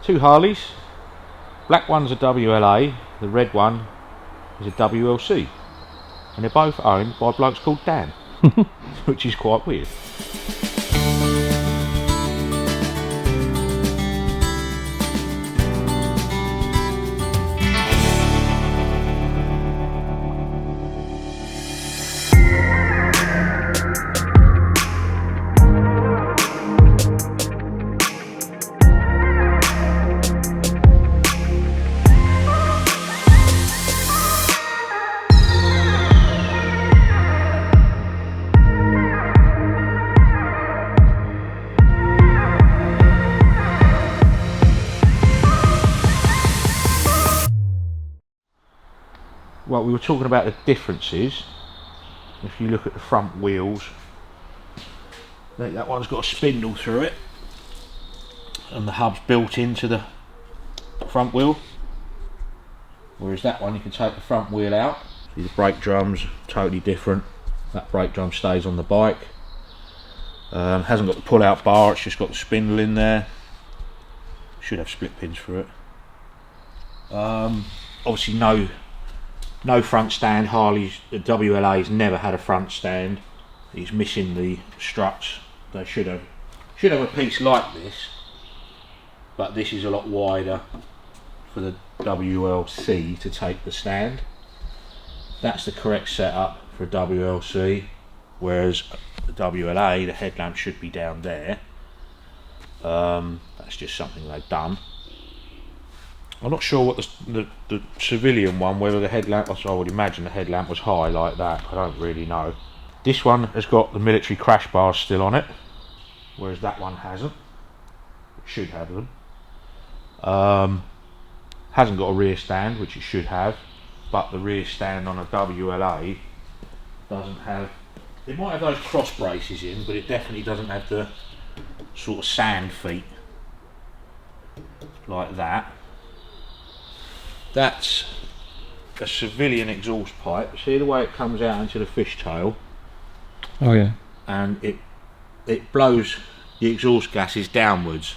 Two Harleys. Black one's a WLA, the red one is a WLC. And they're both owned by blokes called Dan, which is quite weird. Well, we were talking about the differences. If you look at the front wheels, that one's got a spindle through it, and the hub's built into the front wheel, whereas that one you can take the front wheel out. See, the brake drum's totally different. That brake drum stays on the bike. Hasn't got the pull-out bar, it's just got the spindle in there. Should have split pins for it. Obviously no front stand. Harley's, the WLA's never had a front stand. He's missing the struts. They should have a piece like this, but this is a lot wider for the WLC to take the stand. That's the correct setup for WLC, whereas the WLA, the headlamp should be down there. That's just something they've done. I'm not sure what the civilian one, whether the headlamp, I would imagine the headlamp was high like that. I don't really know. This one has got the military crash bars still on it, whereas that one hasn't. It should have them. Hasn't got a rear stand, which it should have, but the rear stand on a WLA doesn't have. It might have those cross braces in, but it definitely doesn't have the sort of sand feet like that. That's a civilian exhaust pipe. See the way it comes out into the fishtail? Oh yeah. And it blows the exhaust gases downwards.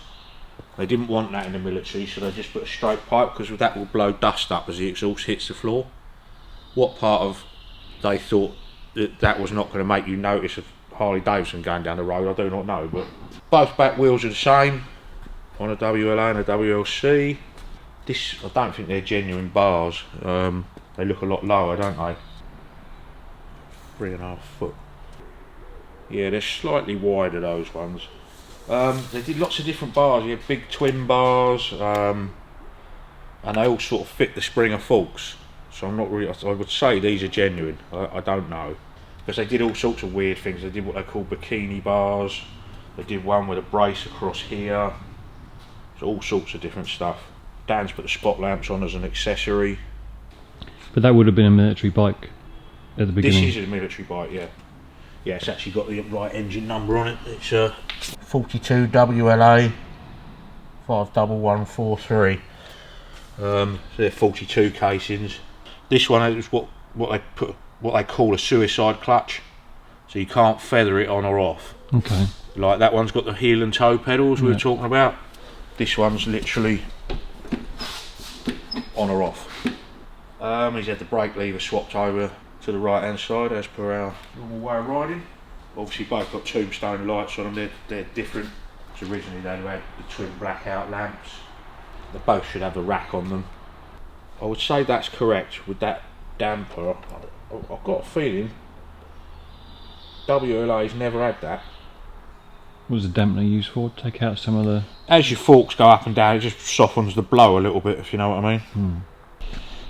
They didn't want that in the military, so they just put a straight pipe, because that will blow dust up as the exhaust hits the floor. What part of they thought that was not going to make you notice of Harley Davidson going down the road, I do not know, but both back wheels are the same on a WLA and a WLC. This, I don't think they're genuine bars. They look a lot lower, don't they? 3.5 foot. Yeah, they're slightly wider, those ones. They did lots of different bars. You had big twin bars, and they all sort of fit the Springer forks. So I'm not really. I would say these are genuine. I don't know, because they did all sorts of weird things. They did what they call bikini bars. They did one with a brace across here. So all sorts of different stuff. Dan's put the spot lamps on as an accessory. But that would have been a military bike at the beginning. This is a military bike, yeah. Yeah, it's actually got the right engine number on it. It's 42 WLA 51143. So they're 42 casings. This one is what they call a suicide clutch. So you can't feather it on or off. Okay. Like that one's got the heel and toe pedals we were talking about. This one's literally on or off. He's had the brake lever swapped over to the right hand side as per our normal way of riding. Obviously both got tombstone lights on them, they're different. So originally they had the twin blackout lamps. They both should have a rack on them. I would say that's correct with that damper. I've got a feeling WLA's never had that. What was the dampener used for? Take out some of the... As your forks go up and down, it just softens the blow a little bit, if you know what I mean.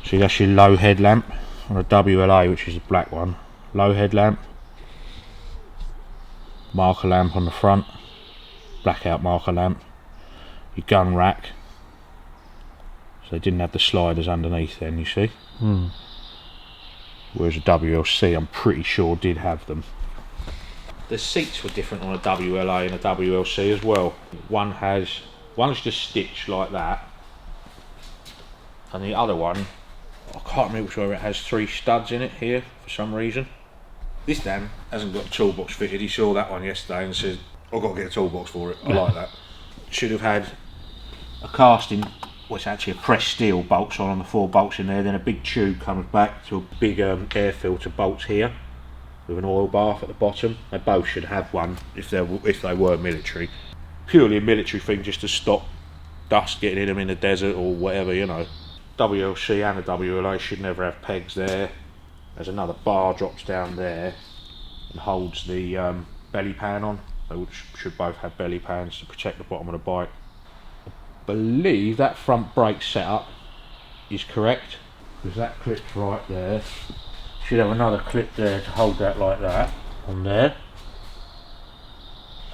See, that's your low headlamp on a WLA, which is the black one. Low headlamp, marker lamp on the front, blackout marker lamp, your gun rack. So they didn't have the sliders underneath then, you see. Whereas a WLC, I'm pretty sure, did have them. The seats were different on a WLA and a WLC as well. One's just stitched like that, and the other one, I can't remember which one, it has 3 studs in it here for some reason. This Dan hasn't got a toolbox fitted. He saw that one yesterday and said, I've got to get a toolbox for it. I like that. Should have had a casting, well, it's actually a pressed steel, bolts on the 4 bolts in there, then a big tube comes back to a big air filter bolts here with an oil bath at the bottom. They both should have one if they were military. Purely a military thing, just to stop dust getting in them in the desert or whatever, you know. WLC and the WLA should never have pegs there. There's another bar drops down there and holds the belly pan on. They should both have belly pans to protect the bottom of the bike. I believe that front brake setup is correct, because that clip's right there. Should have another clip there to hold that like that on there.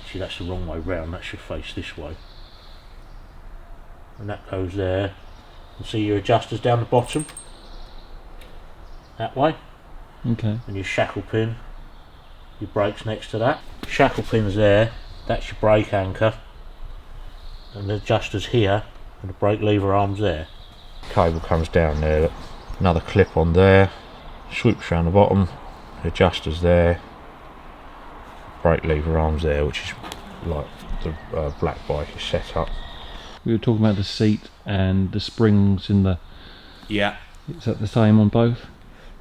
Actually, that's the wrong way round, that should face this way. And that goes there. And see your adjusters down the bottom, that way. Okay. And your shackle pin, your brakes next to that. Shackle pin's there, that's your brake anchor. And the adjusters here, and the brake lever arms there. Cable comes down there, look. Another clip on there, swoops around the bottom, the adjusters there, brake lever arms there, which is like the black bike is set up. We were talking about the seat and the springs in the... Yeah. Is that the same on both?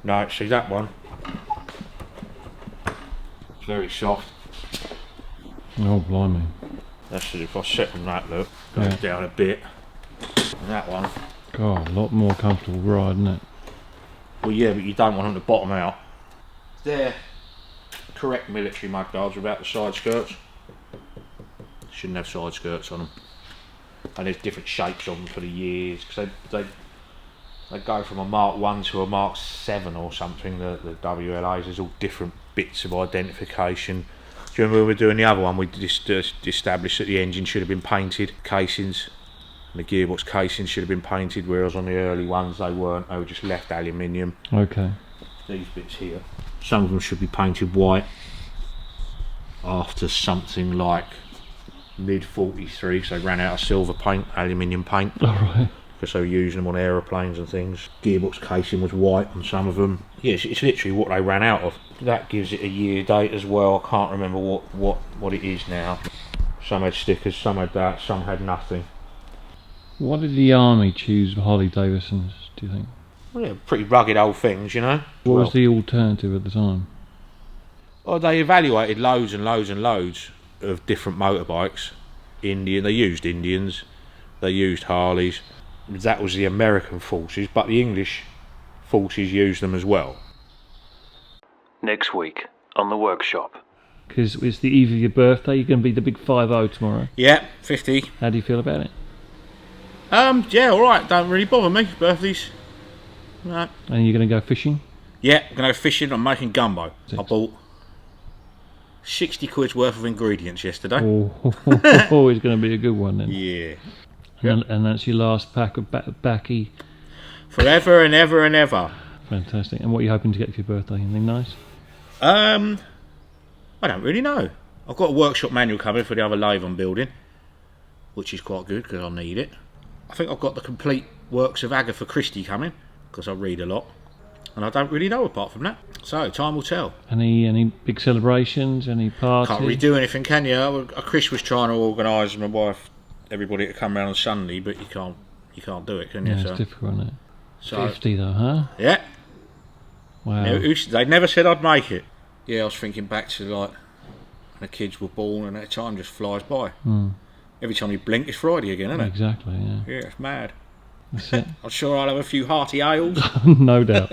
No, see that one? It's very soft. Oh, blimey. That's if I set on that, look, goes down a bit. And that one. God, a lot more comfortable ride, isn't it? Well, yeah, but you don't want them to bottom out. They're correct military mudguards without the side skirts. Shouldn't have side skirts on them. And there's different shapes on them for the years, because they go from a Mark 1 to a Mark 7 or something, the WLAs. There's all different bits of identification. Do you remember when we were doing the other one, we just established that the engine should have been painted, casings, and the gearbox casings should have been painted, whereas on the early ones they weren't, they were just left aluminium. Okay. These bits here, some of them should be painted white after something like mid-43, because they ran out of silver paint, aluminium paint. Alright. Because they were using them on aeroplanes and things. Gearbox casing was white on some of them. Yes, it's literally what they ran out of. That gives it a year date as well. I can't remember what it is now. Some had stickers, some had that, some had nothing. Why did the army choose Harley Davidsons, do you think? Well, yeah, pretty rugged old things, you know. What was the alternative at the time? Well, they evaluated loads and loads and loads of different motorbikes. They used Indians, they used Harleys. That was the American forces, but the English forces used them as well. Next week on the workshop. Because it's the eve of your birthday, you're going to be the big 5-0 tomorrow. Yeah, 50. How do you feel about it? Yeah, alright, don't really bother me, birthdays. No. And you're going to go fishing? Yeah, I'm going to go fishing, I'm making gumbo. I bought 60 quid's worth of ingredients yesterday. Oh, it's going to be a good one then. Yeah. And that's your last pack of backy. Forever and ever and ever. Fantastic. And what are you hoping to get for your birthday? Anything nice? I don't really know. I've got a workshop manual coming for the other lathe I'm building, which is quite good because I need it. I think I've got the complete works of Agatha Christie coming because I read a lot, and I don't really know apart from that. So time will tell. Any big celebrations? Any parties? Can't really do anything, can you? Chris was trying to organise my wife, everybody to come round on Sunday, but you can't do it, can you? Yeah, so it's difficult, isn't it? So 50 though, huh? Yeah. Wow. They never said I'd make it. Yeah, I was thinking back to like when the kids were born, and that time just flies by. Every time you blink, it's Friday again, isn't it? Exactly, yeah. Yeah, it's mad. That's it. I'm sure I'll have a few hearty ales. No doubt.